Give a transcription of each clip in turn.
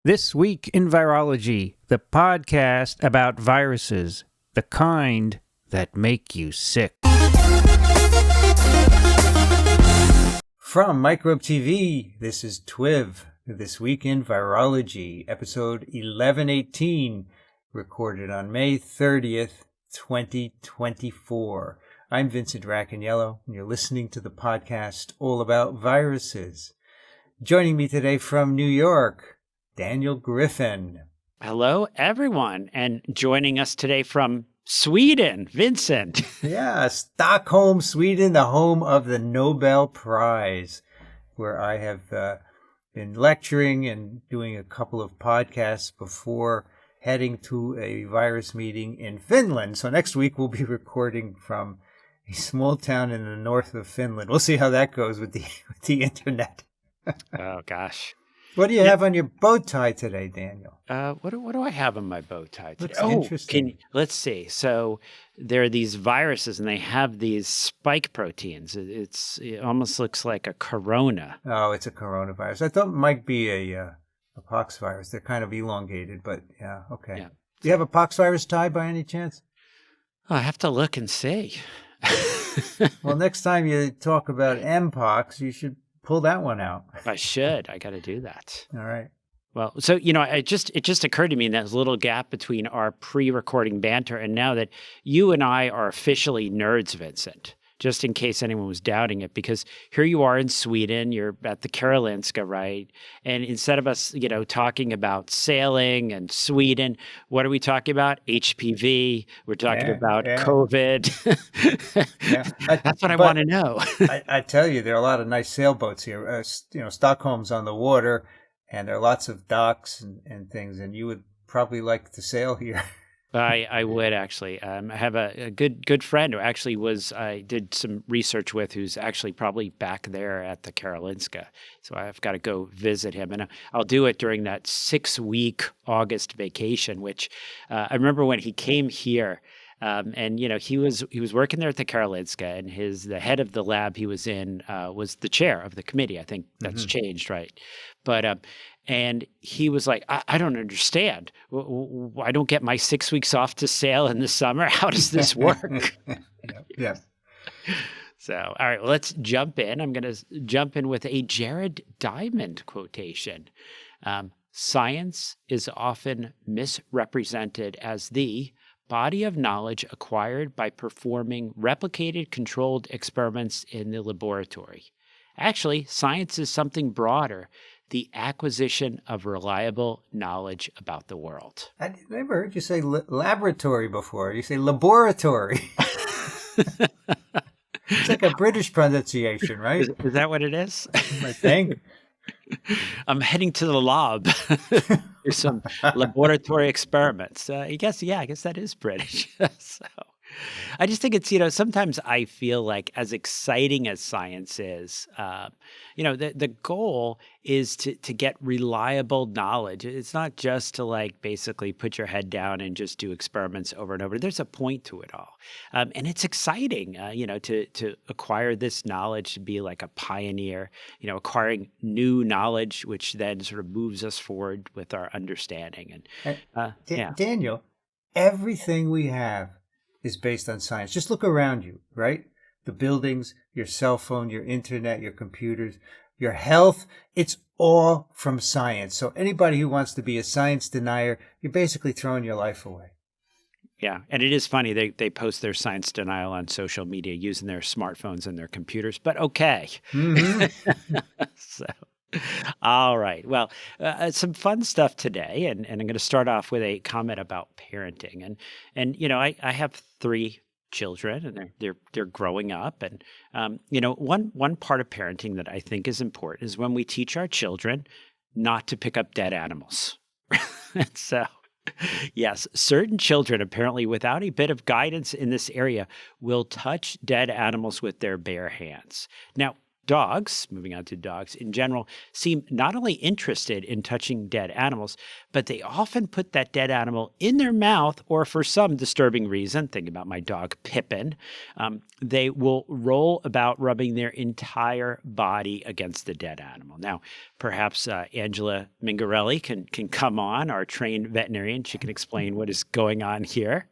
This Week in Virology, the podcast about viruses, the kind that make you sick. From Microbe TV, this is TWiV, This Week in Virology, episode 1118, recorded on May 30th, 2024. I'm Vincent Racaniello, and you're listening to the podcast all about viruses. Joining me today from New York, Daniel Griffin. Hello, everyone, and joining us today from Sweden, Vincent. Yeah, Stockholm, Sweden, the home of the Nobel Prize, where I have been lecturing and doing a couple of podcasts before heading to a virus meeting in Finland. So next week we'll be recording from a small town in the north of Finland. We'll see how that goes with the internet. Oh, gosh. What do you have on your bow tie today, Daniel? What do I have on my bow tie today? That's interesting. Let's see. So there are these viruses, and they have these spike proteins. It almost looks like a corona. Oh, it's a coronavirus. I thought it might be a pox virus. They're kind of elongated, but yeah, okay. Yeah. Do you have a pox virus tie by any chance? Oh, I have to look and see. Well, next time you talk about Mpox, you should pull that one out. I should. I got to do that. All right. Well, so, it just occurred to me in that little gap between our pre-recording banter and now that you and I are officially nerds, Vincent, just in case anyone was doubting it, because here you are in Sweden, you're at the Karolinska, right? And instead of us, talking about sailing and Sweden, what are we talking about? HPV. We're talking about COVID. That's what I want to know. I tell you, there are a lot of nice sailboats here. Stockholm's on the water, and there are lots of docks and things, and you would probably like to sail here. I would actually. I have a good friend who actually I did some research with, who's actually probably back there at the Karolinska. So I've got to go visit him, and I'll do it during that 6-week August vacation. Which I remember when he came here, and he was working there at the Karolinska, and the head of the lab he was in was the chair of the committee. I think that's changed, right? But and he was like, I don't understand. I don't get my 6 weeks off to sail in the summer. How does this work? Yeah. So, all right, well, let's jump in. I'm going to jump in with a Jared Diamond quotation. Science is often misrepresented as the body of knowledge acquired by performing replicated controlled experiments in the laboratory. Actually, science is something broader, the acquisition of reliable knowledge about the world. I never heard you say laboratory before. You say laboratory. It's like a British pronunciation, right? Is that what it is? I think. I'm heading to the lab. There's some laboratory experiments. I guess that is British. So I just think it's, sometimes I feel like as exciting as science is, the goal is to get reliable knowledge. It's not just to basically put your head down and just do experiments over and over. There's a point to it all. And it's exciting, to acquire this knowledge, to be like a pioneer, acquiring new knowledge, which then sort of moves us forward with our understanding. And Daniel, everything we have is based on science. Just look around you, right? The buildings, your cell phone, your internet, your computers, your health, it's all from science. So anybody who wants to be a science denier, you're basically throwing your life away. Yeah, and it is funny. They post their science denial on social media using their smartphones and their computers, but okay. So, all right. Well, some fun stuff today, and I'm going to start off with a comment about parenting. And I have 3 children, and they're growing up. And one part of parenting that I think is important is when we teach our children not to pick up dead animals. So, yes, certain children, apparently without a bit of guidance in this area, will touch dead animals with their bare hands. Now, dogs, moving on to dogs in general, seem not only interested in touching dead animals, but they often put that dead animal in their mouth, or for some disturbing reason, think about my dog Pippin, they will roll about rubbing their entire body against the dead animal. Now, perhaps Angela Mingarelli can come on, our trained veterinarian. She can explain what is going on here.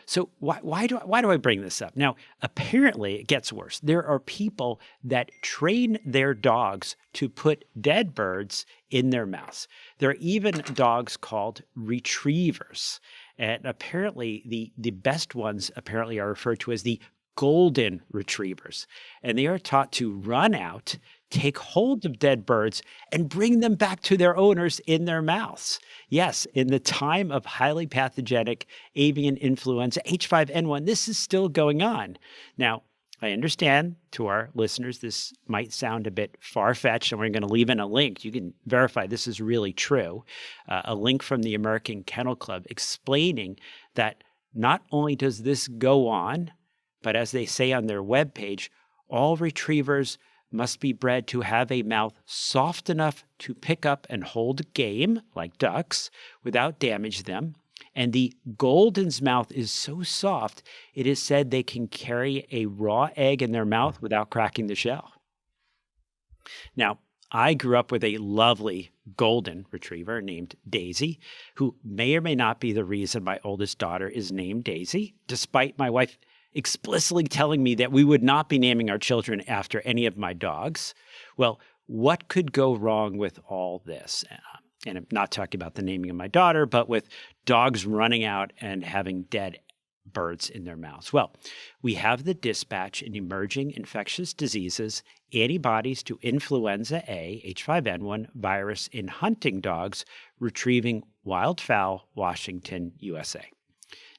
So why do I bring this up? Now, apparently it gets worse. There are people that train their dogs to put dead birds in their mouths. There are even dogs called retrievers. And apparently the best ones apparently are referred to as the golden retrievers. And they are taught to run out, take hold of dead birds, and bring them back to their owners in their mouths. Yes, in the time of highly pathogenic avian influenza H5N1, this is still going on. Now, I understand to our listeners, this might sound a bit far-fetched, and we're going to leave in a link. You can verify this is really true. A link from the American Kennel Club explaining that not only does this go on, but as they say on their webpage, all retrievers must be bred to have a mouth soft enough to pick up and hold game, like ducks, without damage them. And the golden's mouth is so soft, it is said they can carry a raw egg in their mouth without cracking the shell. Now, I grew up with a lovely golden retriever named Daisy, who may or may not be the reason my oldest daughter is named Daisy, despite my wife explicitly telling me that we would not be naming our children after any of my dogs. Well, what could go wrong with all this? And I'm not talking about the naming of my daughter, but with dogs running out and having dead birds in their mouths. Well, we have the dispatch in emerging infectious diseases, antibodies to influenza A, H5N1 virus in hunting dogs, retrieving wildfowl, Washington, USA.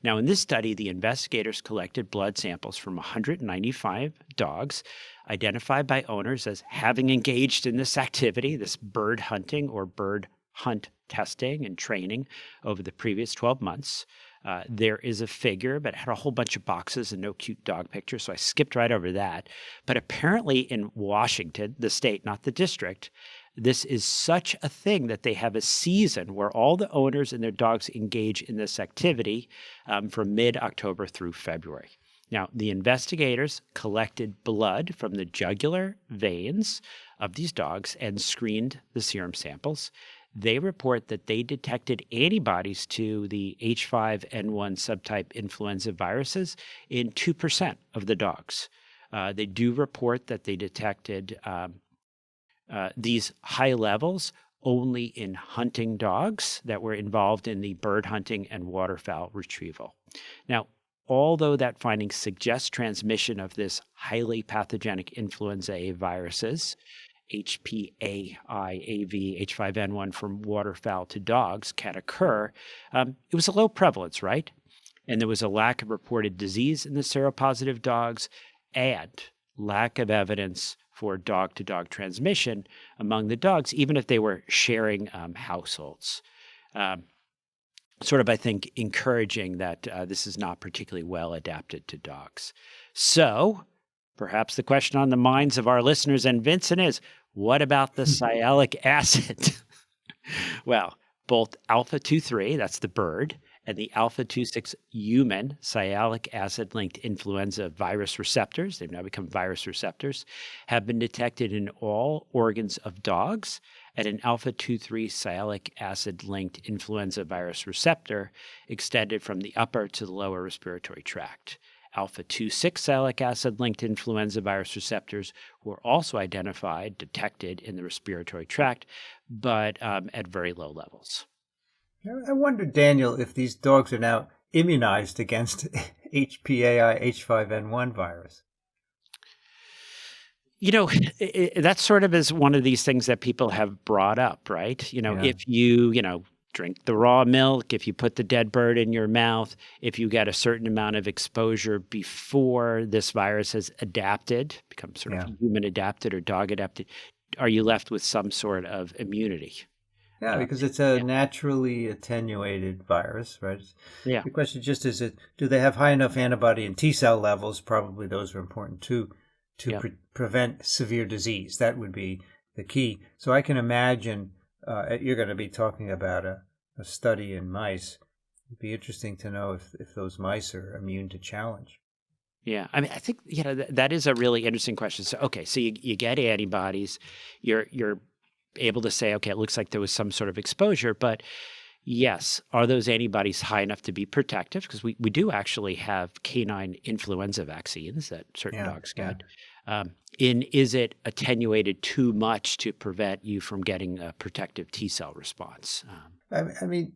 Now, in this study, the investigators collected blood samples from 195 dogs identified by owners as having engaged in this activity, this bird hunting or bird hunt testing and training over the previous 12 months. There is a figure, but it had a whole bunch of boxes and no cute dog pictures, so I skipped right over that. But apparently in Washington, the state, not the district, this is such a thing that they have a season where all the owners and their dogs engage in this activity from mid-October through February. Now, the investigators collected blood from the jugular veins of these dogs and screened the serum samples. They report that they detected antibodies to the H5N1 subtype influenza viruses in 2% of the dogs. They do report that they detected these high levels only in hunting dogs that were involved in the bird hunting and waterfowl retrieval. Now, although that finding suggests transmission of this highly pathogenic influenza A viruses, HPAI, AV, H5N1 from waterfowl to dogs can occur, it was a low prevalence, right? And there was a lack of reported disease in the seropositive dogs and lack of evidence for dog-to-dog transmission among the dogs, even if they were sharing households. Sort of, I think, encouraging that this is not particularly well adapted to dogs. So perhaps the question on the minds of our listeners and Vincent is, what about the sialic acid? Well, both alpha-2/3, that's the bird, and the alpha-2/6 human sialic acid-linked influenza virus receptors, they've now become virus receptors, have been detected in all organs of dogs, and an alpha-2/3 sialic acid-linked influenza virus receptor extended from the upper to the lower respiratory tract. Alpha-2/6 sialic acid-linked influenza virus receptors were also identified, detected in the respiratory tract, but at very low levels. I wonder, Daniel, if these dogs are now immunized against HPAI, H5N1 virus. You know, that sort of is one of these things that people have brought up, right? You know, if you drink the raw milk, if you put the dead bird in your mouth, if you get a certain amount of exposure before this virus has adapted, become sort of human adapted or dog adapted, are you left with some sort of immunity? Yeah, because it's a naturally attenuated virus, right? Yeah. The question just is, do they have high enough antibody and T cell levels? Probably those are important too, to Yep. prevent severe disease. That would be the key. So I can imagine you're going to be talking about a study in mice. It'd be interesting to know if those mice are immune to challenge. Yeah, I mean, I think that is a really interesting question. So, okay, so you get antibodies, you're able to say, okay, it looks like there was some sort of exposure, but yes, are those antibodies high enough to be protective? Because we do actually have canine influenza vaccines that certain Yeah, dogs yeah. get. Is it attenuated too much to prevent you from getting a protective T cell response? I mean,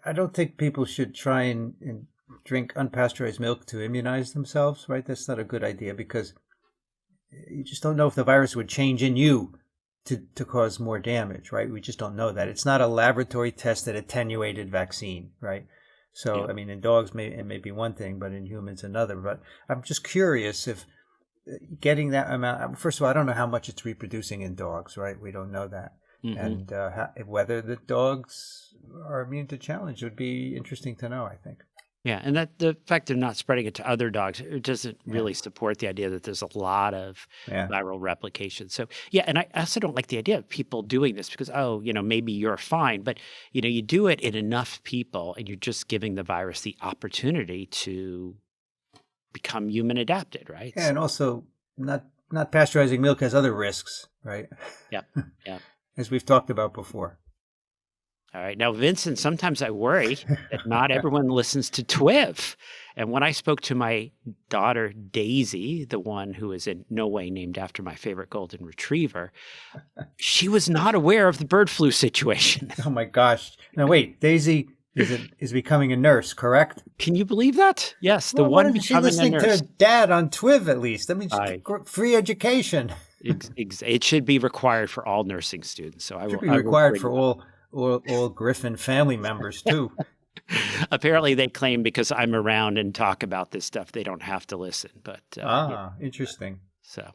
I don't think people should try and drink unpasteurized milk to immunize themselves, right? That's not a good idea because you just don't know if the virus would change in you to cause more damage, right? We just don't know that. It's not a laboratory tested attenuated vaccine, right? So, Yeah. I mean, in dogs, it may be one thing, but in humans, another. But I'm just curious if getting that amount, first of all, I don't know how much it's reproducing in dogs, right? We don't know that. hmm And whether the dogs are immune to challenge would be interesting to know, I think. Yeah, and that the fact they're not spreading it to other dogs, it doesn't Yeah. really support the idea that there's a lot of Yeah. viral replication. So yeah, and I also don't like the idea of people doing this because, maybe you're fine, but you do it in enough people and you're just giving the virus the opportunity to become human adapted, right? Yeah, and also not pasteurizing milk has other risks, right? Yeah, yeah. As we've talked about before. All right. Now, Vincent, sometimes I worry that not everyone listens to TWiV. And when I spoke to my daughter, Daisy, the one who is in no way named after my favorite golden retriever, she was not aware of the bird flu situation. Oh my gosh! Now wait, Daisy is becoming a nurse, correct? Can you believe that? Yes, the Well, why one isn't she becoming a listening to her nurse. dad on TWiV at least? I mean, I, free education it should be required for all nursing students. So I should will. be I will required bring for it up. all Griffin family members too. Apparently, they claim because I'm around and talk about this stuff, they don't have to listen. But Interesting. So,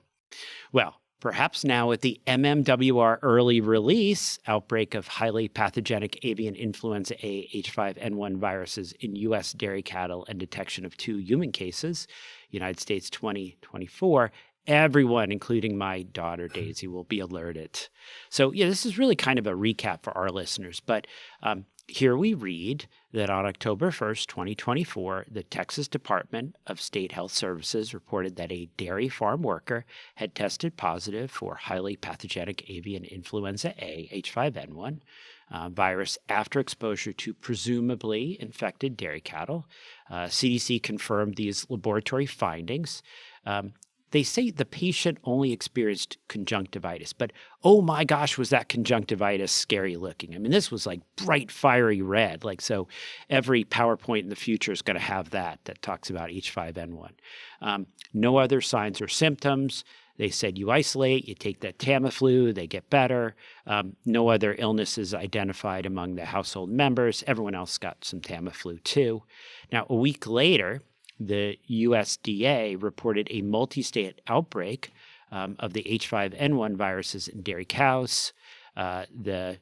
well, perhaps now at the MMWR early release, outbreak of highly pathogenic avian influenza A H5N1 viruses in U.S. dairy cattle and detection of 2 human cases, United States 2024, everyone, including my daughter Daisy, will be alerted. So, yeah, this is really kind of a recap for our listeners, but here we read that on October 1st, 2024, the Texas Department of State Health Services reported that a dairy farm worker had tested positive for highly pathogenic avian influenza A, H5N1, virus after exposure to presumably infected dairy cattle. CDC confirmed these laboratory findings. They say the patient only experienced conjunctivitis, but oh my gosh, was that conjunctivitis scary looking. I mean, this was like bright, fiery red. Like, so every PowerPoint in the future is going to have that talks about H5N1. No other signs or symptoms. They said you isolate, you take that Tamiflu, they get better. No other illnesses identified among the household members. Everyone else got some Tamiflu too. Now, a week later, the USDA reported a multi-state outbreak of the H5N1 viruses in dairy cows. The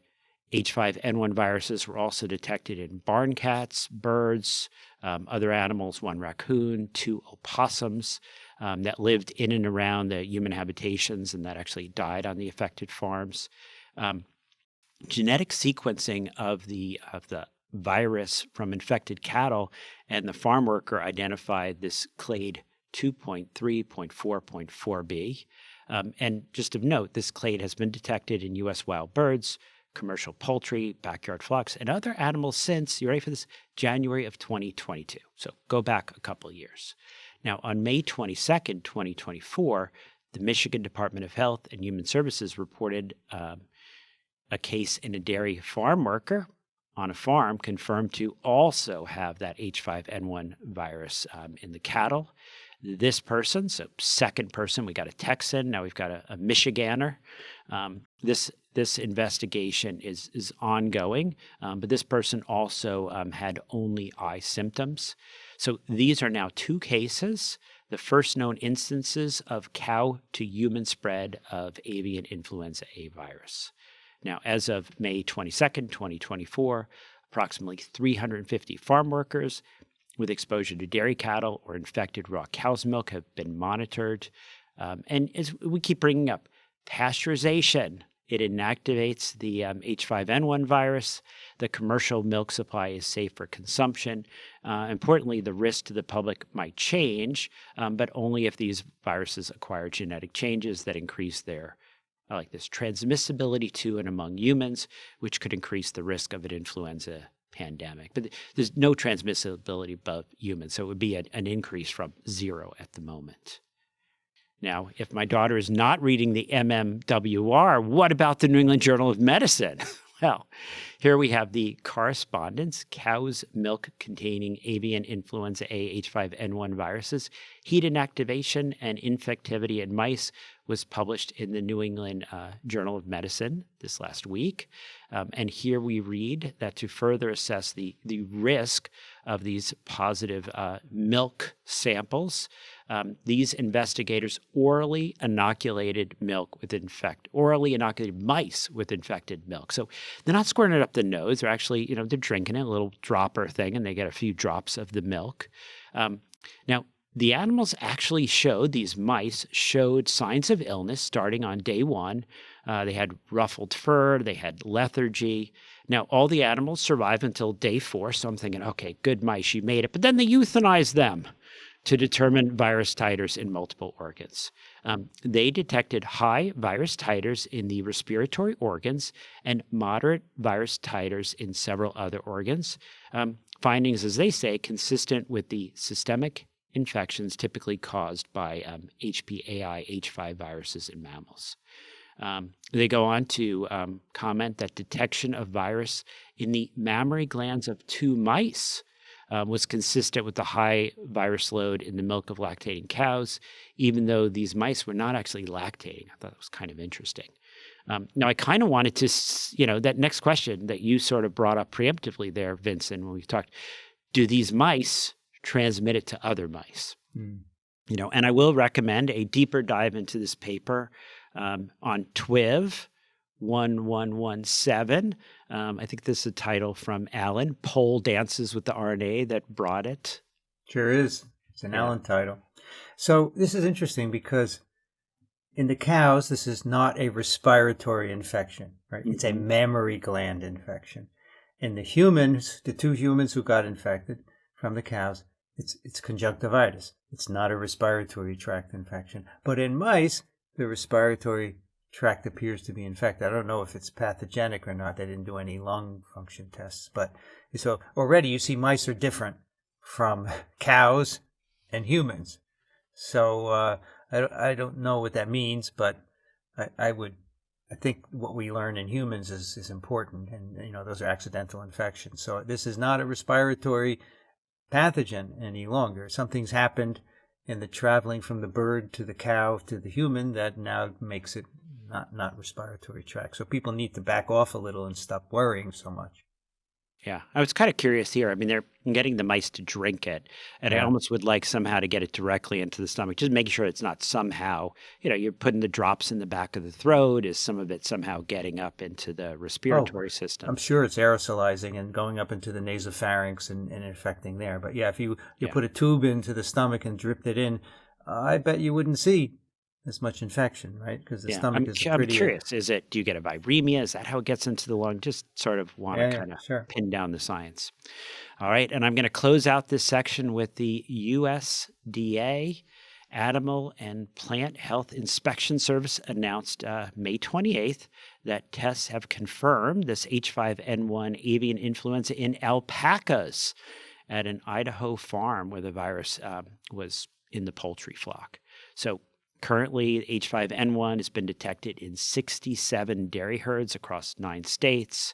H5N1 viruses were also detected in barn cats, birds, other animals, 1 raccoon, 2 opossums that lived in and around the human habitations and that actually died on the affected farms. Genetic sequencing of the virus from infected cattle, and the farm worker identified this clade 2.3.4.4b. And just of note, this clade has been detected in U.S. wild birds, commercial poultry, backyard flocks, and other animals since, you ready for this, January of 2022. So go back a couple of years. Now, on May 22nd, 2024, the Michigan Department of Health and Human Services reported a case in a dairy farm worker on a farm confirmed to also have that H5N1 virus in the cattle. This person, so second person, we got a Texan, now we've got a Michiganer. This investigation is ongoing, but this person also had only eye symptoms. So these are now 2 cases, the first known instances of cow to human spread of avian influenza A virus. Now, as of May 22nd, 2024, approximately 350 farm workers with exposure to dairy cattle or infected raw cow's milk have been monitored. And as we keep bringing up, pasteurization, it inactivates the H5N1 virus. The commercial milk supply is safe for consumption. Importantly, the risk to the public might change, but only if these viruses acquire genetic changes that increase their transmissibility to and among humans, which could increase the risk of an influenza pandemic. But there's no transmissibility above humans, so it would be an increase from 0 at the moment. Now, if my daughter is not reading the MMWR, what about the New England Journal of Medicine? Well, here we have the correspondence, cow's milk containing avian influenza A H5N1 viruses, heat inactivation and infectivity in mice, was published in the New England Journal of Medicine this last week. And here we read that to further assess the risk of these positive milk samples, these investigators orally inoculated mice with infected milk. So they're not squirting it up the nose. They're actually, they're drinking it, a little dropper thing, and they get a few drops of the milk. Now, the animals actually these mice showed signs of illness starting on day 1. They had ruffled fur, they had lethargy. Now, all the animals survived until day 4, so I'm thinking, okay, good mice, you made it. But then they euthanized them to determine virus titers in multiple organs. They detected high virus titers in the respiratory organs and moderate virus titers in several other organs. Findings, as they say, consistent with the systemic infections typically caused by HPAI H5 viruses in mammals. They go on to comment that detection of virus in the mammary glands of 2 mice was consistent with the high virus load in the milk of lactating cows, even though these mice were not actually lactating. I thought it was kind of interesting. Now, I kind of wanted to, that next question that you sort of brought up preemptively there, Vincent, when we talked, do these mice transmit it to other mice? And I will recommend a deeper dive into this paper on TWiV 1117. I think this is a title from Alan, Pole Dances with the RNA, that brought it. Sure is. It's an Alan title. So this is interesting because in the cows, this is not a respiratory infection, right? It's a mammary gland infection. In the humans, the 2 humans who got infected from the cows, it's conjunctivitis. It's not a respiratory tract infection. But in mice, the respiratory tract appears to be infected. I don't know if it's pathogenic or not. They didn't do any lung function tests. But so already you see mice are different from cows and humans. So I don't know what that means, but I think what we learn in humans is important. And, those are accidental infections. So this is not a respiratory pathogen any longer. Something's happened in the traveling from the bird to the cow to the human that now makes it not respiratory tract. So people need to back off a little and stop worrying so much. Yeah, I was kind of curious here. I mean, they're getting the mice to drink it, and I almost would like somehow to get it directly into the stomach, just making sure it's not somehow, you're putting the drops in the back of the throat. Is some of it somehow getting up into the respiratory system? I'm sure it's aerosolizing and going up into the nasopharynx and infecting there. But yeah, if you put a tube into the stomach and dripped it in, I bet you wouldn't see as much infection, right? Because the stomach is pretty... I'm curious. Do you get a viremia? Is that how it gets into the lung? Just sort of want to kind of pin down the science. All right. And I'm going to close out this section with the USDA Animal and Plant Health Inspection Service announced May 28th that tests have confirmed this H5N1 avian influenza in alpacas at an Idaho farm where the virus was in the poultry flock. So currently, H5N1 has been detected in 67 dairy herds across 9 states.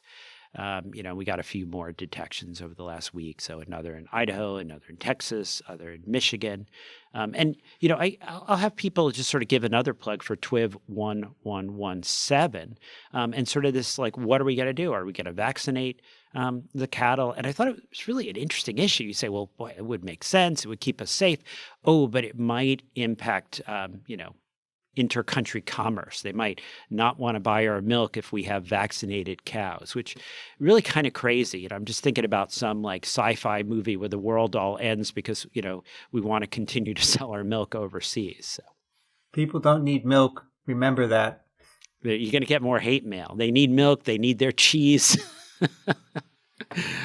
We got a few more detections over the last week. So another in Idaho, another in Texas, other in Michigan. I'll have people just sort of give another plug for TWiV 1117 and sort of this, what are we going to do? Are we going to vaccinate the cattle? And I thought it was really an interesting issue. You say, well, boy, it would make sense. It would keep us safe. Oh, but it might impact, inter-country commerce. They might not want to buy our milk if we have vaccinated cows, which really kind of crazy. And I'm just thinking about some sci-fi movie where the world all ends because, we want to continue to sell our milk overseas. So. People don't need milk. Remember that. You're going to get more hate mail. They need milk. They need their cheese.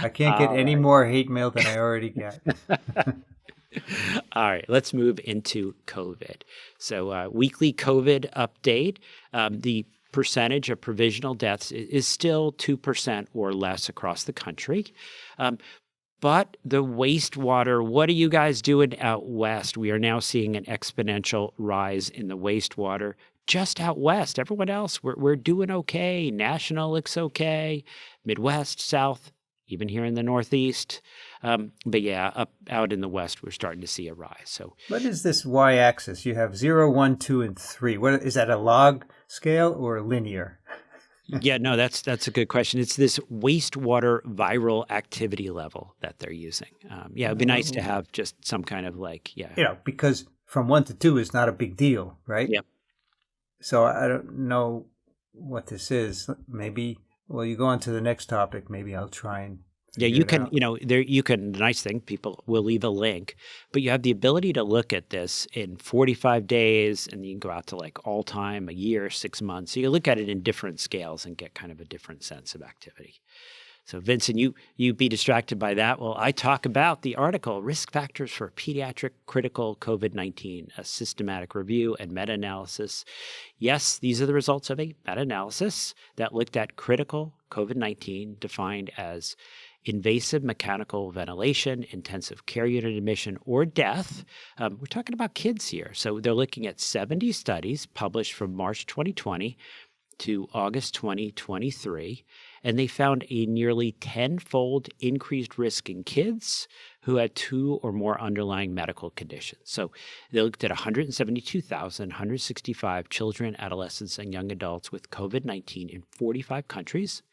I can't get any more hate mail than I already get. All right, let's move into COVID. So weekly COVID update. The percentage of provisional deaths is still 2% or less across the country. But the wastewater, what are you guys doing out west? We are now seeing an exponential rise in the wastewater just out west. Everyone else, we're doing okay. National looks okay. Midwest, South, even here in the Northeast. But yeah, out in the West, we're starting to see a rise. So what is this y-axis? You have 0, 1, 2, and 3. What is that, a log scale or linear? Yeah, no, that's a good question. It's this wastewater viral activity level that they're using. Yeah, it'd be nice to have just some kind of because from 1 to 2 is not a big deal, right? Yeah. So I don't know what this is. Maybe, you go on to the next topic. Maybe I'll try and you can, the nice thing, people will leave a link, but you have the ability to look at this in 45 days and you can go out to like all time, a year, 6 months. So you look at it in different scales and get kind of a different sense of activity. So Vincent, you be distracted by that. Well, I talk about the article, Risk Factors for Pediatric Critical COVID-19, a systematic review and meta-analysis. Yes, these are the results of a meta-analysis that looked at critical COVID-19 defined as invasive mechanical ventilation, intensive care unit admission, or death. We're talking about kids here. So they're looking at 70 studies published from March 2020 to August 2023, and they found a nearly 10-fold increased risk in kids who had 2 or more underlying medical conditions. So they looked at 165 children, adolescents, and young adults with COVID-19 in 45 countries,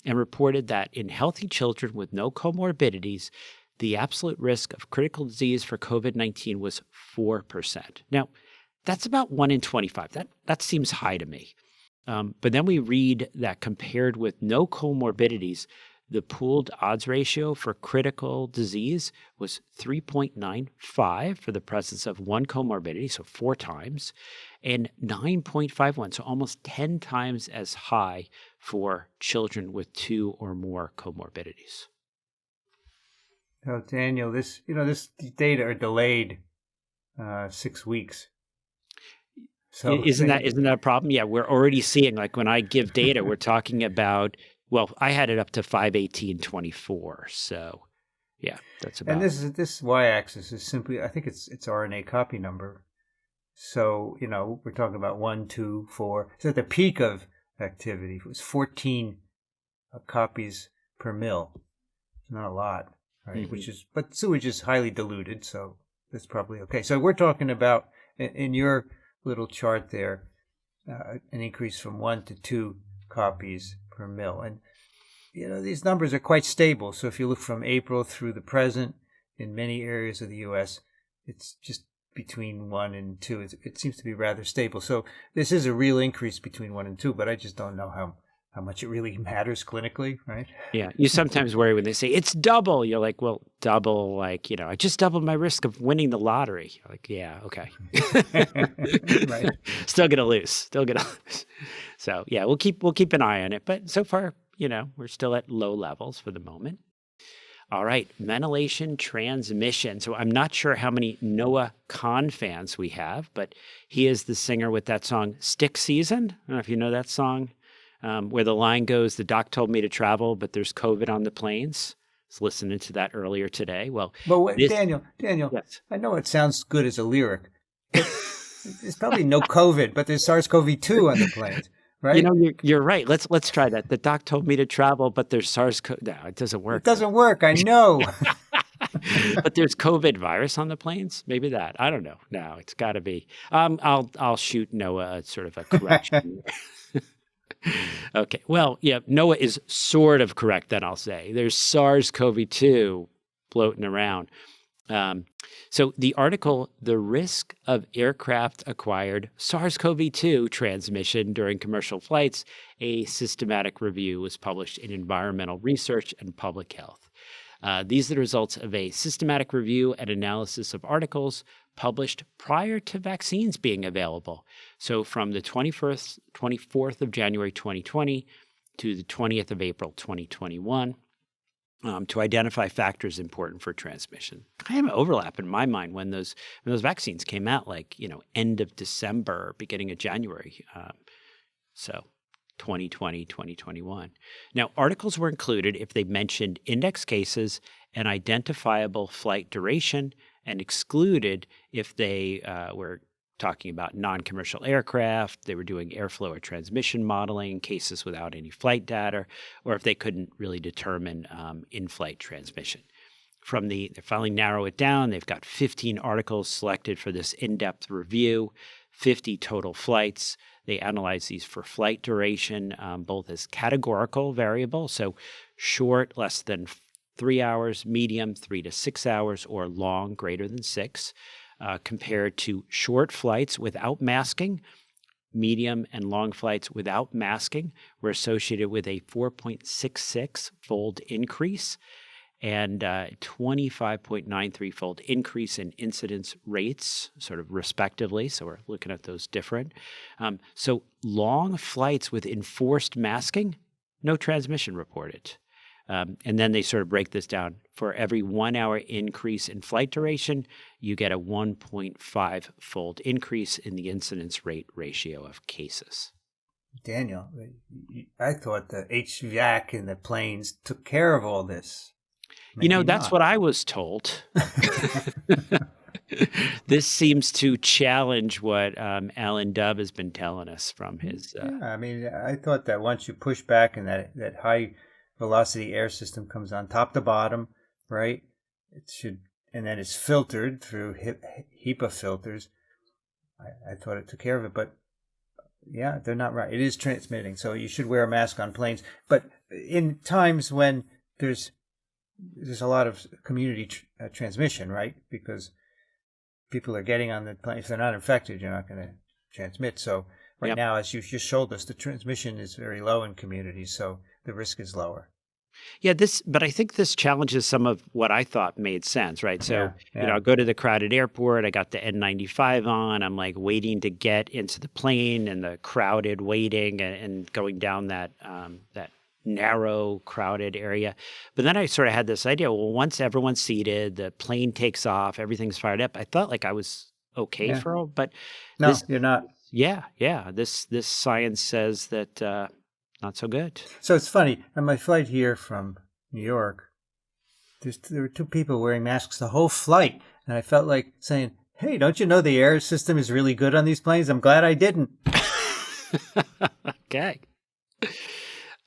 and reported that in healthy children with no comorbidities, the absolute risk of critical disease for COVID-19 was 4%. Now, that's about 1 in 25. That seems high to me. But then we read that compared with no comorbidities, the pooled odds ratio for critical disease was 3.95 for the presence of one comorbidity, so 4 times, and 9.51, so almost 10 times as high for children with 2 or more comorbidities. Oh, Daniel, this data are delayed 6 weeks. So isn't that a problem? Yeah, we're already seeing, like when I give data, we're talking about, I had it up to 5/18/24. So yeah, that's about. And this y-axis is simply, I think it's RNA copy number. So, we're talking about 1, 2, 4. So at the peak of activity, it was 14 copies per mil. It's not a lot, right? Mm-hmm. But sewage is highly diluted, so that's probably okay. So we're talking about, in your little chart there, an increase from 1 to 2 copies per mil. And, these numbers are quite stable. So if you look from April through the present, in many areas of the U.S., it's just between 1 and 2. It seems to be rather stable. So this is a real increase between 1 and 2, but I just don't know how much it really matters clinically, right? Yeah. You sometimes worry when they say it's double. You're like, well, double, I just doubled my risk of winning the lottery. You're like, yeah, okay. Right. Still gonna lose. So yeah, we'll keep an eye on it. But so far, we're still at low levels for the moment. All right, ventilation transmission. So I'm not sure how many Noah Kahn fans we have, but he is the singer with that song, Stick Season. I don't know if you know that song. Where the line goes, the doc told me to travel, but there's COVID on the planes. I was listening to that earlier today. Daniel, yes. I know it sounds good as a lyric. There's probably no COVID, but there's SARS-CoV-2 on the planes, right? You're right. Let's try that. The doc told me to travel, but there's SARS-CoV. No, it doesn't work. It doesn't work. I know. But there's COVID virus on the planes. Maybe that. I don't know. No, it's got to be. I'll shoot Noah sort of a correction. Okay. Well, yeah, Noah is sort of correct, then I'll say. There's SARS-CoV-2 floating around. So the article, The Risk of Aircraft-Acquired SARS-CoV-2 Transmission During Commercial Flights, a Systematic Review, was published in Environmental Research and Public Health. These are the results of a systematic review and analysis of articles published prior to vaccines being available. So from the 24th of January 2020 to the 20th of April 2021, to identify factors important for transmission. Kind of an overlap in my mind when those vaccines came out, like, end of December, beginning of January. So 2020, 2021. Now, articles were included if they mentioned index cases and identifiable flight duration, and excluded if they were talking about non-commercial aircraft, they were doing airflow or transmission modeling, cases without any flight data, or if they couldn't really determine in-flight transmission. They finally narrow it down. They've got 15 articles selected for this in-depth review, 50 total flights. They analyze these for flight duration, both as categorical variable, so short, less than 3 hours, medium, 3 to 6 hours, or long, greater than 6. Compared to short flights without masking, medium and long flights without masking were associated with a 4.66-fold increase and 25.93-fold increase in incidence rates, sort of respectively. So we're looking at those different. So long flights with enforced masking, no transmission reported. And then they sort of break this down. For every 1 hour increase in flight duration, you get a 1.5-fold increase in the incidence rate ratio of cases. Daniel, I thought the HVAC in the planes took care of all this. Maybe that's not. what I was told. This seems to challenge what Alan Dove has been telling us from his... I thought that once you push back and that high velocity air system comes on top to bottom, right? And then it's filtered through HEPA filters. I thought it took care of it, but yeah, they're not right. It is transmitting, so you should wear a mask on planes. But in times when there's a lot of community transmission, right? Because people are getting on the plane. If they're not infected, you're not going to transmit. So right now, as you just showed us, the transmission is very low in communities, so the risk is lower. Yeah, but I think this challenges some of what I thought made sense, right? So, I go to the crowded airport, I got the N95 on, I'm like waiting to get into the plane and the crowded waiting and going down that narrow, crowded area. But then I sort of had this idea, well, once everyone's seated, the plane takes off, everything's fired up, I felt like I was okay for all, but no, you're not. Yeah. This science says that not so good. So it's funny. On my flight here from New York, there were two people wearing masks the whole flight. And I felt like saying, hey, don't you know the air system is really good on these planes? I'm glad I didn't. Okay.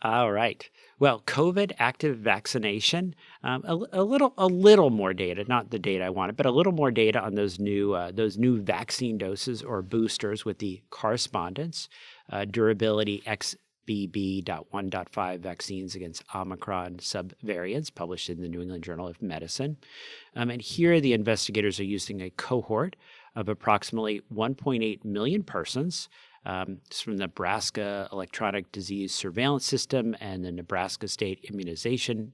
All right. Well, COVID active vaccination, a little more data, not the data I wanted, but a little more data on those new vaccine doses or boosters with the correspondence, durability XBB.1.5 vaccines against Omicron subvariants, published in the New England Journal of Medicine. And here the investigators are using a cohort of approximately 1.8 million persons. It's from the Nebraska Electronic Disease Surveillance System and the Nebraska State Immunization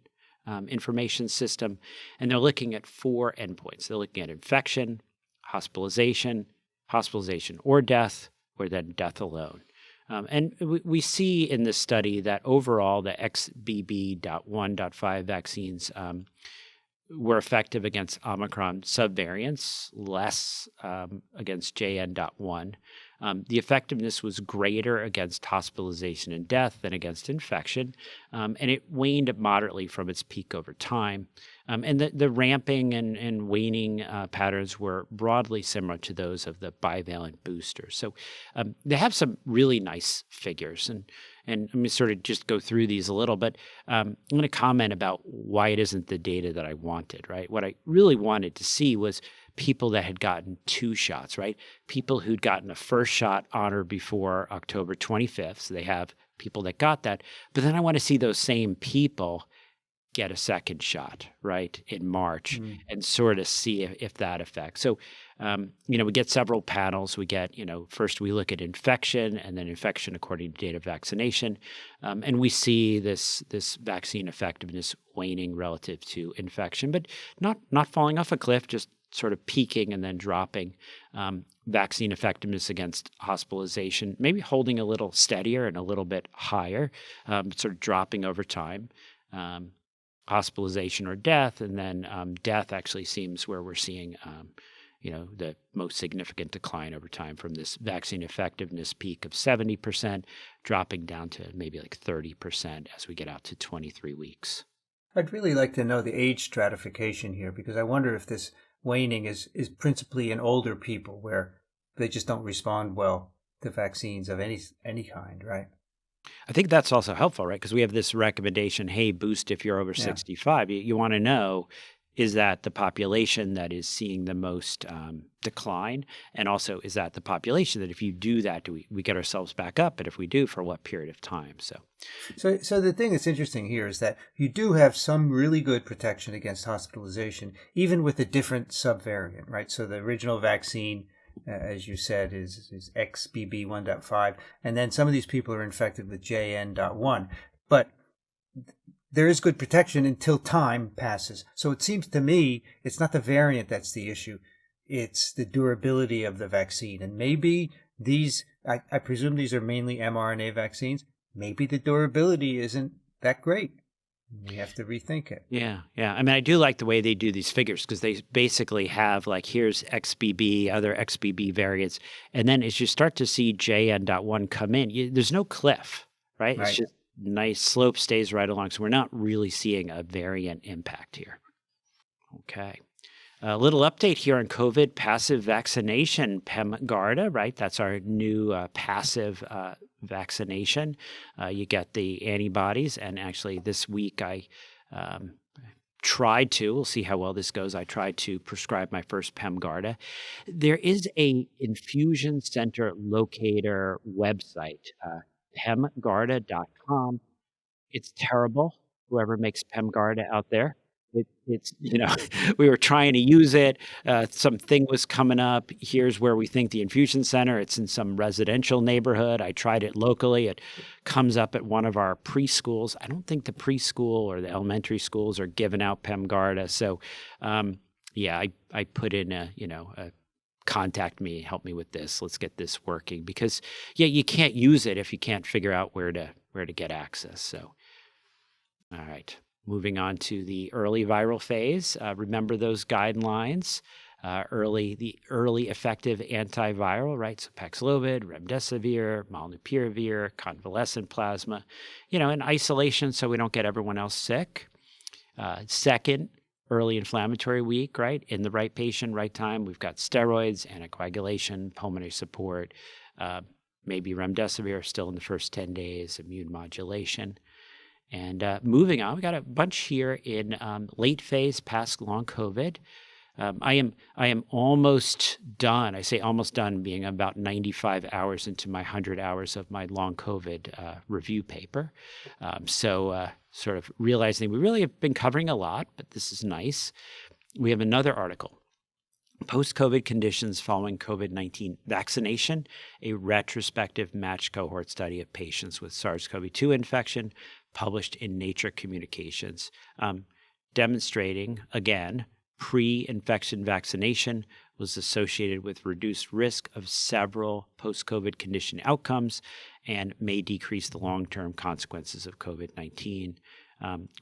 Information System. And they're looking at 4 endpoints. They're looking at infection, hospitalization or death, or then death alone. And we see in this study that overall the XBB.1.5 vaccines were effective against Omicron subvariants, less against JN.1. The effectiveness was greater against hospitalization and death than against infection, and it waned moderately from its peak over time. And the ramping and waning patterns were broadly similar to those of the bivalent boosters. So they have some really nice figures, and let me sort of just go through these a little, but I'm going to comment about why it isn't the data that I wanted, right? What I really wanted to see was people that had gotten 2 shots, right? People who'd gotten a first shot on or before October 25th. So they have people that got that. But then I want to see those same people get a second shot, right, in March and sort of see if that affects. So, we get several panels. We get, first we look at infection and then infection according to date of vaccination. And we see this vaccine effectiveness waning relative to infection, but not falling off a cliff, just sort of peaking and then dropping. Vaccine effectiveness against hospitalization, maybe holding a little steadier and a little bit higher, sort of dropping over time. Hospitalization or death, and then death actually seems where we're seeing the most significant decline over time from this vaccine effectiveness peak of 70%, dropping down to maybe like 30% as we get out to 23 weeks. I'd really like to know the age stratification here, because I wonder if this waning is principally in older people where they just don't respond well to vaccines of any kind, right? I think that's also helpful, right? Because we have this recommendation, hey, boost if you're over 65. You want to know, is that the population that is seeing the most decline? And also, is that the population that if you do that, do we get ourselves back up? And if we do, for what period of time? So the thing that's interesting here is that you do have some really good protection against hospitalization, even with a different subvariant, right? So the original vaccine, as you said, is XBB 1.5, and then some of these people are infected with JN.1. But there is good protection until time passes. So it seems to me it's not the variant that's the issue. It's the durability of the vaccine. And maybe these, I presume these are mainly mRNA vaccines, maybe the durability isn't that great. We have to rethink it. Yeah. I mean, I do like the way they do these figures, because they basically have like, here's XBB, other XBB variants. And then as you start to see JN.1 come in, there's no cliff, right? It's just nice slope, stays right along. So we're not really seeing a variant impact here. Okay. A little update here on COVID passive vaccination, PEMGARDA, right? That's our new passive vaccination. You get the antibodies, and actually this week I we'll see how well this goes, I tried to prescribe my first PEMGARDA. There is a infusion center locator website, PEMGARDA.com. It's terrible, whoever makes PEMGARDA out there. It's we were trying to use it. Something was coming up. Here's where we think the infusion center. It's in some residential neighborhood. I tried it locally. It comes up at one of our preschools. I don't think the preschool or the elementary schools are giving out PEMGARDA. So, I put in a contact me, help me with this. Let's get this working, because you can't use it if you can't figure out where to get access. So, all right. Moving on to the early viral phase. Remember those guidelines, the early effective antiviral, right? So Paxlovid, remdesivir, molnupiravir, convalescent plasma, in isolation so we don't get everyone else sick. Second, early inflammatory week, right? In the right patient, right time. We've got steroids, anticoagulation, pulmonary support, maybe remdesivir still in the first 10 days, immune modulation. And moving on, we got a bunch here in late phase past long COVID. I am almost done. I say almost done, being about 95 hours into my 100 hours of my long COVID review paper. Sort of realizing we really have been covering a lot, but this is nice. We have another article. Post-COVID conditions following COVID-19 vaccination, a retrospective matched cohort study of patients with SARS-CoV-2 infection, published in Nature Communications, demonstrating, again, pre-infection vaccination was associated with reduced risk of several post-COVID condition outcomes and may decrease the long-term consequences of COVID-19.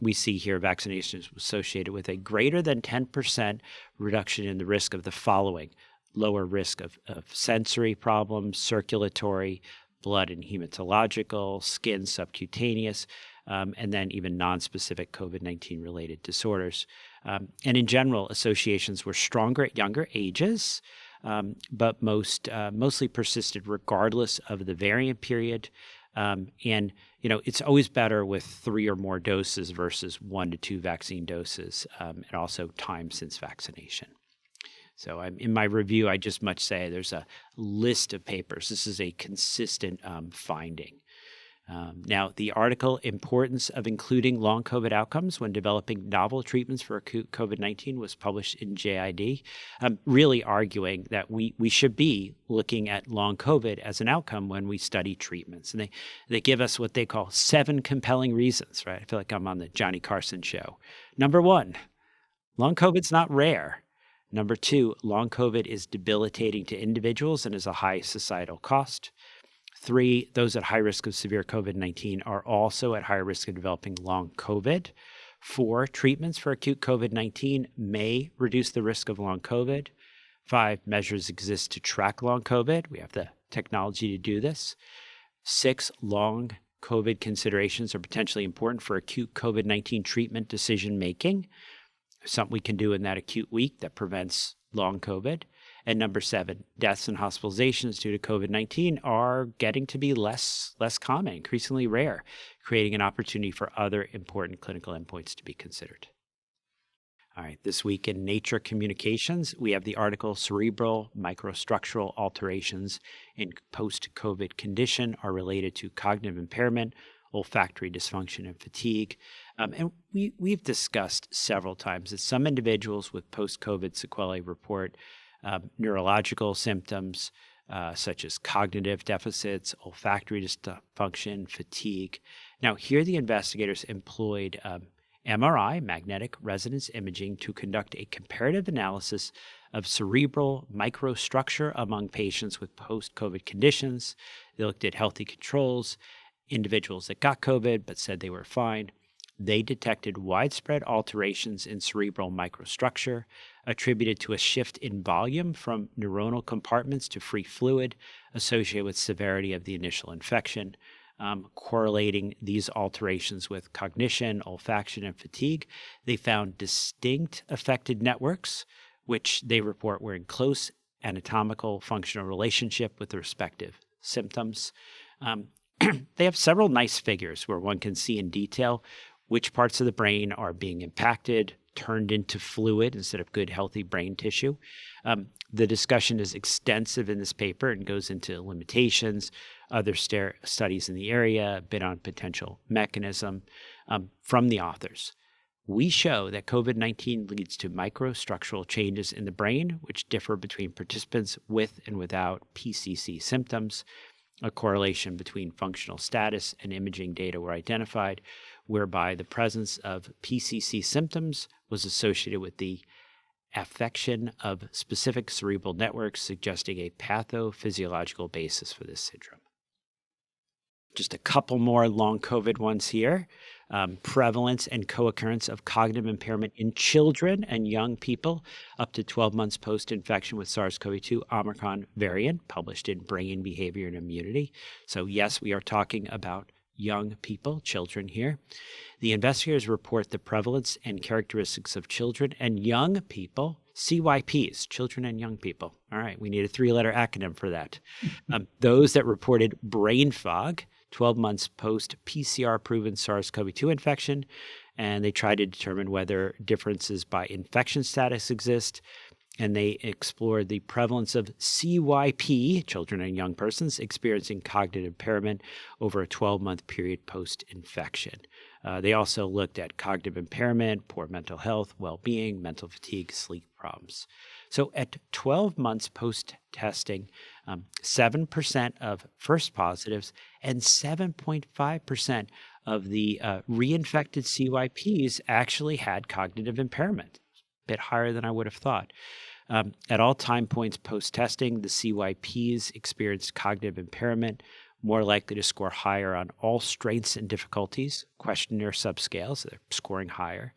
We see here vaccination is associated with a greater than 10% reduction in the risk of the following: lower risk of sensory problems, circulatory, blood and hematological, skin subcutaneous, and then even non-specific COVID-19 related disorders. And in general, associations were stronger at younger ages, but mostly persisted regardless of the variant period. And it's always better with 3 or more doses versus 1 to 2 vaccine doses, and also time since vaccination. So in my review, I just much say there's a list of papers. This is a consistent finding. Now, the article, Importance of Including Long COVID Outcomes When Developing Novel Treatments for Acute COVID-19, was published in JID, really arguing that we should be looking at long COVID as an outcome when we study treatments. And they give us what they call 7 compelling reasons, right? I feel like I'm on the Johnny Carson show. Number 1, long COVID's not rare. Number 2, long COVID is debilitating to individuals and is a high societal cost. 3, those at high risk of severe COVID-19 are also at higher risk of developing long COVID. 4, treatments for acute COVID-19 may reduce the risk of long COVID. 5, measures exist to track long COVID. We have the technology to do this. 6, long COVID considerations are potentially important for acute COVID-19 treatment decision-making. Something we can do in that acute week that prevents long COVID. And number 7, deaths and hospitalizations due to COVID-19 are getting to be less common, increasingly rare, creating an opportunity for other important clinical endpoints to be considered. All right, this week in Nature Communications, we have the article Cerebral Microstructural Alterations in Post-COVID Condition are related to cognitive impairment, olfactory dysfunction, and fatigue. And we've discussed several times that some individuals with post-COVID sequelae report neurological symptoms such as cognitive deficits, olfactory dysfunction, fatigue. Now, here the investigators employed MRI, magnetic resonance imaging, to conduct a comparative analysis of cerebral microstructure among patients with post-COVID conditions. They looked at healthy controls, individuals that got COVID but said they were fine. They detected widespread alterations in cerebral microstructure attributed to a shift in volume from neuronal compartments to free fluid associated with severity of the initial infection. Correlating these alterations with cognition, olfaction, and fatigue, they found distinct affected networks, which they report were in close anatomical functional relationship with the respective symptoms. They have several nice figures where one can see in detail which parts of the brain are being impacted, turned into fluid instead of good, healthy brain tissue. The discussion is extensive in this paper and goes into limitations, other studies in the area, a bit on potential mechanism from the authors. We show that COVID-19 leads to microstructural changes in the brain, which differ between participants with and without PCC symptoms. A correlation between functional status and imaging data were identified, whereby the presence of PCC symptoms was associated with the affection of specific cerebral networks, suggesting a pathophysiological basis for this syndrome. Just a couple more long COVID ones here. Prevalence and co-occurrence of cognitive impairment in children and young people up to 12 months post-infection with SARS-CoV-2 Omicron variant, published in Brain Behavior and Immunity. So yes, we are talking about young people, children here. The investigators report the prevalence and characteristics of children and young people, CYPs, children and young people. All right, we need a 3-letter acronym for that. Those that reported brain fog 12 months post-PCR-proven SARS-CoV-2 infection, and they tried to determine whether differences by infection status exist, and they explored the prevalence of CYP, children and young persons, experiencing cognitive impairment over a 12-month period post-infection. They also looked at cognitive impairment, poor mental health, well-being, mental fatigue, sleep problems. So at 12 months post-testing, 7% of first positives and 7.5% of the reinfected CYPs actually had cognitive impairment, a bit higher than I would have thought. At all time points post-testing, the CYPs experienced cognitive impairment, more likely to score higher on all strengths and difficulties, questionnaire subscales, so they're scoring higher.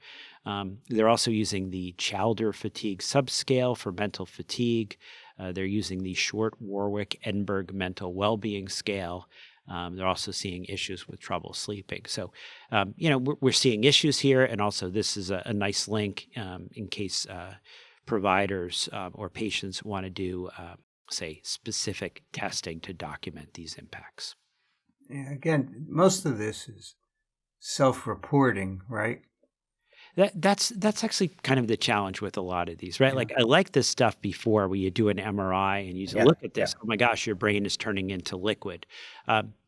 They're also using the Chowder Fatigue Subscale for mental fatigue. They're using the Short-Warwick-Edinburgh Mental Wellbeing Scale. They're also seeing issues with trouble sleeping. So, we're seeing issues here, and also this is a nice link in case providers or patients want to do say, specific testing to document these impacts. Yeah, again, most of this is self-reporting, right? That's actually kind of the challenge with a lot of these, right? Yeah. Like I like this stuff before where you do an MRI and you say, look at this. Yeah. Oh my gosh, your brain is turning into liquid.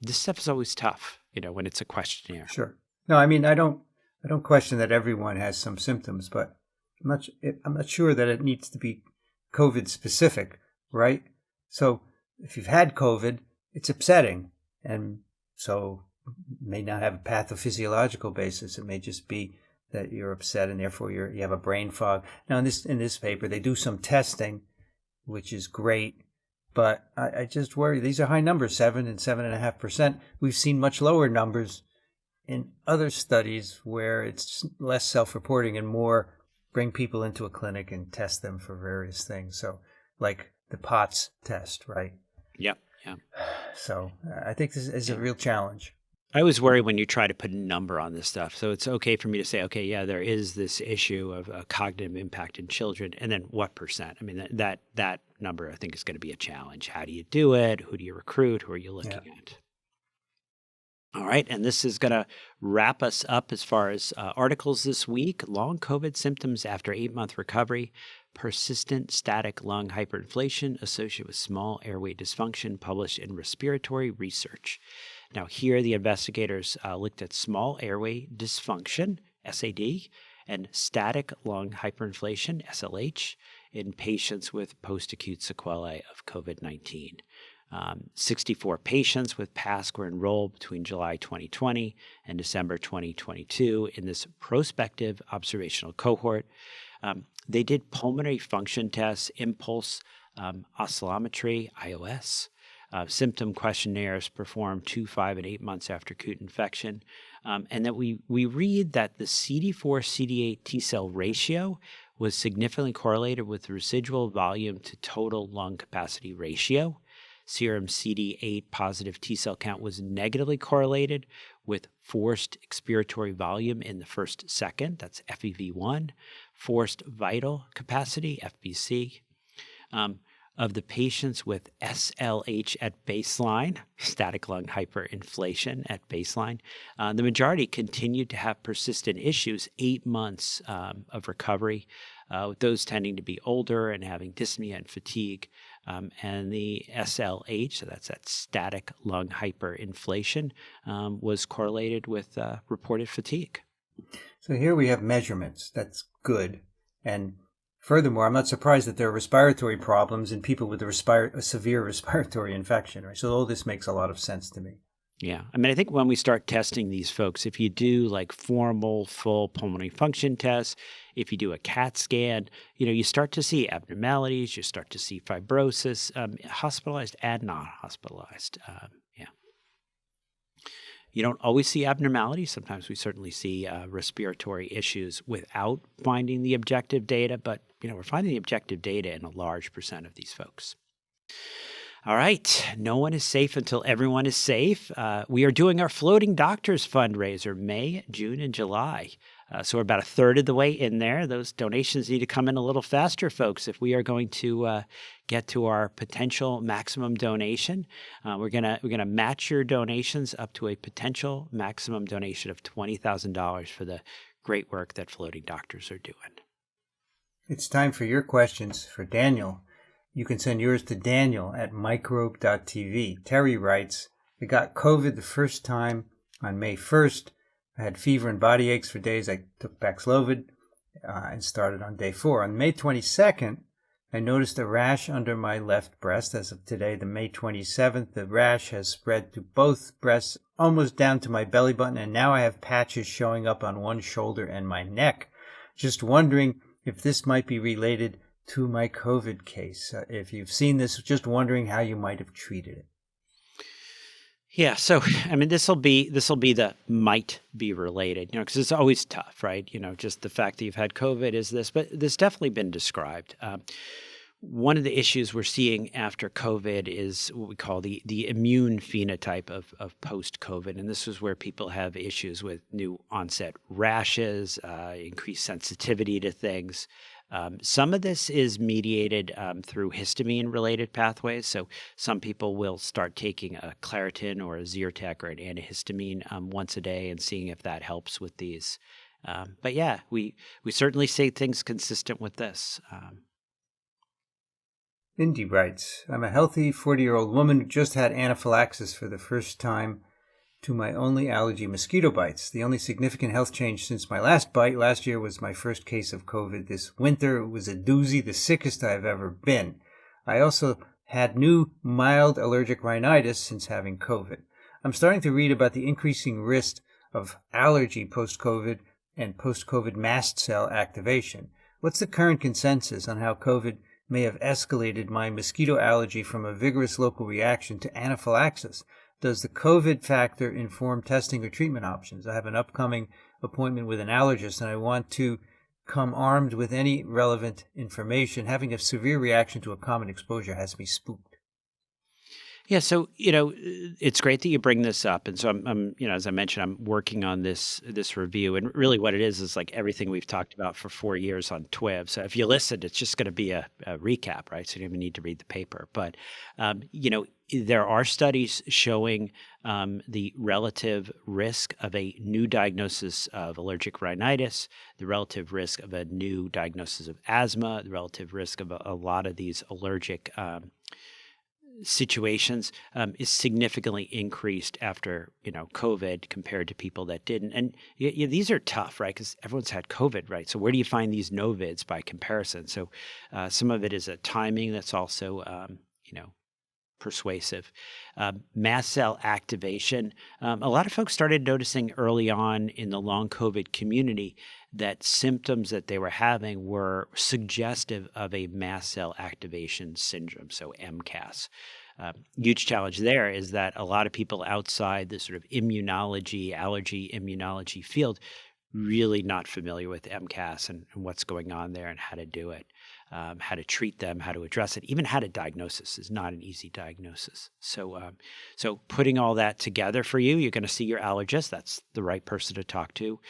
This stuff is always tough, when it's a questionnaire. Sure. No, I mean, I don't question that everyone has some symptoms, but I'm not sure that it needs to be COVID specific, right? So if you've had COVID, it's upsetting, and so it may not have a pathophysiological basis. It may just be that you're upset and therefore you have a brain fog. Now, in this paper, they do some testing, which is great, but I just worry. These are high numbers, 7 and 7.5%. We've seen much lower numbers in other studies where it's less self-reporting and more bring people into a clinic and test them for various things. So like the POTS test, right? Yep. Yeah. So I think this is a real challenge. I always worry when you try to put a number on this stuff. So it's okay for me to say, okay, yeah, there is this issue of cognitive impact in children, and then what percent? I mean, that number I think is going to be a challenge. How do you do it? Who do you recruit? Who are you looking at? All right, and this is going to wrap us up as far as articles this week. Long COVID symptoms after 8-month recovery, persistent static lung hyperinflation associated with small airway dysfunction, published in Respiratory Research. Now, here the investigators looked at small airway dysfunction, SAD, and static lung hyperinflation, SLH, in patients with post-acute sequelae of COVID-19. 64 patients with PASC were enrolled between July 2020 and December 2022 in this prospective observational cohort. They did pulmonary function tests, impulse oscillometry, IOS, symptom questionnaires performed 2, 5, and 8 months after acute infection. And that we read that the CD4-CD8 T-cell ratio was significantly correlated with the residual volume to total lung capacity ratio. Serum CD8 positive T-cell count was negatively correlated with forced expiratory volume in the first second, that's FEV1, forced vital capacity, FVC. Of the patients with SLH at baseline, static lung hyperinflation at baseline, the majority continued to have persistent issues, 8 months of recovery, with those tending to be older and having dyspnea and fatigue. And the SLH, so that's that static lung hyperinflation, was correlated with reported fatigue. So here we have measurements. That's good. And furthermore, I'm not surprised that there are respiratory problems in people with a severe respiratory infection, right? So all this makes a lot of sense to me. Yeah. I mean, I think when we start testing these folks, if you do like formal full pulmonary function tests, if you do a CAT scan, you start to see abnormalities, you start to see fibrosis, hospitalized and non-hospitalized. You don't always see abnormalities. Sometimes we certainly see respiratory issues without finding the objective data, but we're finding the objective data in a large percent of these folks. All right. No one is safe until everyone is safe. We are doing our Floating Doctors fundraiser May, June, and July. So we're about a third of the way in there. Those donations need to come in a little faster, folks, if we are going to get to our potential maximum donation. We're gonna match your donations up to a potential maximum donation of $20,000 for the great work that Floating Doctors are doing. It's time for your questions for Daniel. You can send yours to daniel@microbe.tv. Terry writes, I got COVID the first time on May 1st. I had fever and body aches for days. I took Paxlovid and started on day 4. On May 22nd, I noticed a rash under my left breast. As of today, the May 27th, the rash has spread to both breasts, almost down to my belly button, and now I have patches showing up on one shoulder and my neck. Just wondering if this might be related to my COVID case. If you've seen this, just wondering how you might have treated it. Yeah, so I mean, this will be the might be related, because it's always tough, right? Just the fact that you've had COVID is this, but this definitely been described. One of the issues we're seeing after COVID is what we call the immune phenotype of post-COVID, and this is where people have issues with new onset rashes, increased sensitivity to things. Some of this is mediated through histamine-related pathways. So some people will start taking a Claritin or a Zyrtec or an antihistamine once a day and seeing if that helps with these. But yeah, we certainly say things consistent with this. Indy writes, I'm a healthy 40-year-old woman who just had anaphylaxis for the first time to my only allergy, mosquito bites. The only significant health change since my last bite last year was my first case of COVID this winter. It was a doozy, the sickest I've ever been. I also had new mild allergic rhinitis since having COVID. I'm starting to read about the increasing risk of allergy post-COVID and post-COVID mast cell activation. What's the current consensus on how COVID may have escalated my mosquito allergy from a vigorous local reaction to anaphylaxis? Does the COVID factor inform testing or treatment options? I have an upcoming appointment with an allergist, and I want to come armed with any relevant information. Having a severe reaction to a common exposure has me spooked. Yeah, so it's great that you bring this up, and so I'm as I mentioned, I'm working on this review, and really what it is like everything we've talked about for 4 years on TWiV. So if you listen, it's just going to be a recap, right? So you don't even need to read the paper, but there are studies showing the relative risk of a new diagnosis of allergic rhinitis, the relative risk of a new diagnosis of asthma, the relative risk of a lot of these allergic situations is significantly increased after COVID compared to people that didn't. And these are tough, right? Because everyone's had COVID, right? So where do you find these novids by comparison? So some of it is a timing that's also persuasive. Mast cell activation. A lot of folks started noticing early on in the long COVID community that symptoms that they were having were suggestive of a mast cell activation syndrome, so MCAS. Huge challenge there is that a lot of people outside the sort of immunology, allergy immunology field really not familiar with MCAS and what's going on there and how to do it, how to treat them, how to address it, even how to diagnose this is not an easy diagnosis. So putting all that together for you, you're going to see your allergist. That's the right person to talk to.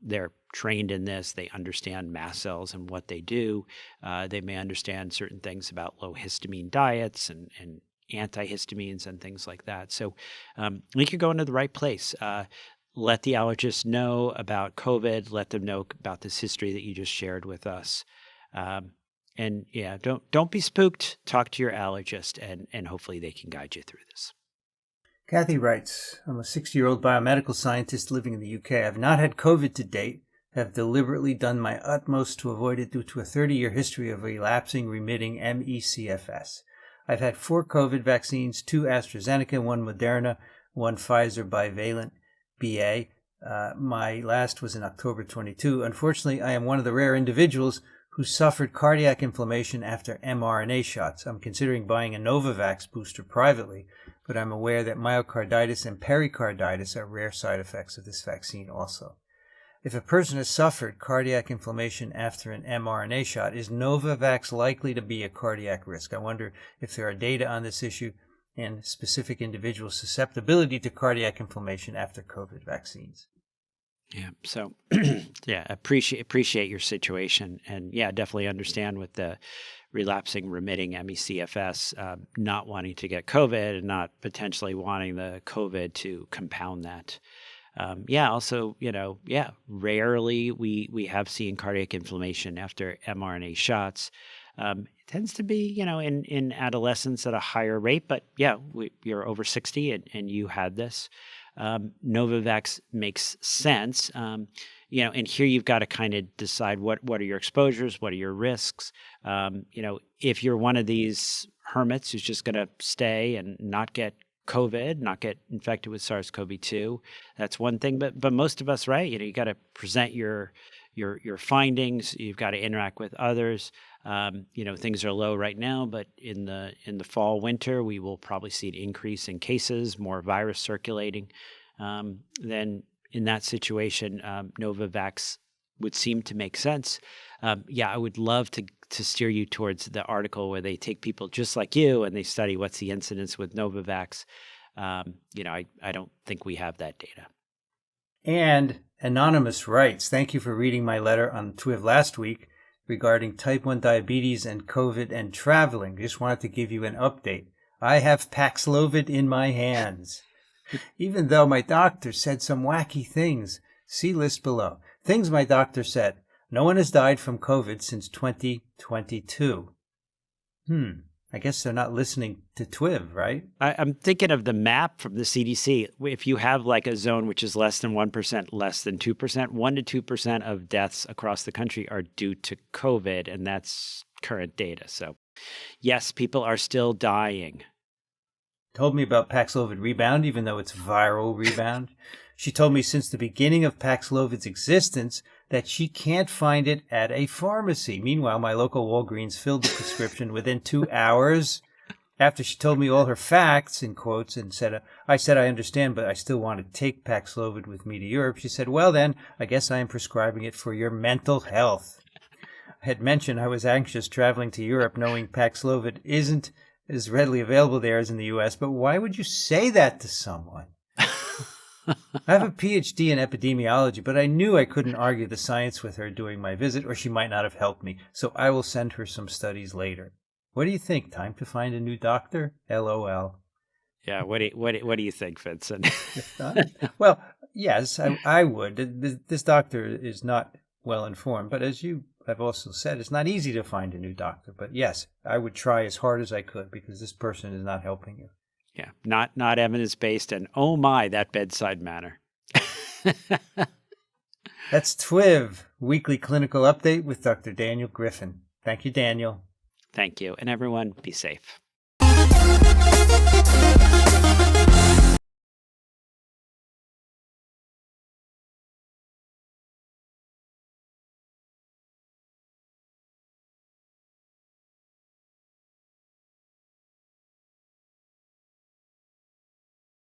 They're trained in this. They understand mast cells and what they do. They may understand certain things about low histamine diets and antihistamines and things like that. So I think you're going to the right place. Let the allergist know about COVID. Let them know about this history that you just shared with us. And yeah, don't be spooked. Talk to your allergist, and hopefully they can guide you through this. Kathy writes, I'm a 60-year-old biomedical scientist living in the UK. I've not had COVID to date, have deliberately done my utmost to avoid it due to a 30-year history of relapsing, remitting ME/CFS. I've had 4 COVID vaccines, 2 AstraZeneca, 1 Moderna, 1 Pfizer bivalent BA. My last was in October 22. Unfortunately, I am one of the rare individuals who suffered cardiac inflammation after mRNA shots. I'm considering buying a Novavax booster privately, but I'm aware that myocarditis and pericarditis are rare side effects of this vaccine also. If a person has suffered cardiac inflammation after an mRNA shot, is Novavax likely to be a cardiac risk? I wonder if there are data on this issue and specific individual susceptibility to cardiac inflammation after COVID vaccines. Yeah. So, yeah, appreciate your situation, and yeah, definitely understand with the relapsing, remitting ME/CFS, not wanting to get COVID and not potentially wanting the COVID to compound that. Also, rarely we have seen cardiac inflammation after mRNA shots. It tends to be, in adolescents at a higher rate, but yeah, you're over 60 and you had this. Novavax makes sense. And here you've got to kind of decide what are your exposures, what are your risks. If you're one of these hermits who's just going to stay and not get COVID, not get infected with SARS-CoV-2, that's one thing. But most of us, right? You got to present your findings. You've got to interact with others. Things are low right now, but in the fall, winter, we will probably see an increase in cases, more virus circulating. Then in that situation, Novavax would seem to make sense. I would love to steer you towards the article where they take people just like you and they study what's the incidence with Novavax. I don't think we have that data. And Anonymous writes, thank you for reading my letter on TWiV last week regarding type 1 diabetes and COVID and traveling. Just wanted to give you an update. I have Paxlovid in my hands. Even though my doctor said some wacky things. See list below. Things my doctor said. No one has died from COVID since 2022. I guess they're not listening to TWiV, right? I'm thinking of the map from the CDC. If you have like a zone which is less than 1%, less than 2%, 1 to 2% of deaths across the country are due to COVID, and that's current data. So yes, people are still dying. Told me about Paxlovid rebound, even though it's viral rebound. She told me since the beginning of Paxlovid's existence that she can't find it at a pharmacy. Meanwhile, my local Walgreens filled the prescription within 2 hours. After she told me all her facts, in quotes, and I said, I understand, but I still want to take Paxlovid with me to Europe. She said, well, then, I guess I am prescribing it for your mental health. I had mentioned I was anxious traveling to Europe knowing Paxlovid isn't as readily available there as in the U.S., but why would you say that to someone? I have a PhD in epidemiology, but I knew I couldn't argue the science with her during my visit, or she might not have helped me, so I will send her some studies later. What do you think? Time to find a new doctor? LOL. Yeah, what do you think, Vincent? Well, yes, I would. This doctor is not well informed, but as you have also said, it's not easy to find a new doctor. But yes, I would try as hard as I could because this person is not helping you. Yeah, not evidence-based, and oh my, that bedside manner. That's TWiV, Weekly Clinical Update with Dr. Daniel Griffin. Thank you, Daniel. Thank you. And everyone, be safe.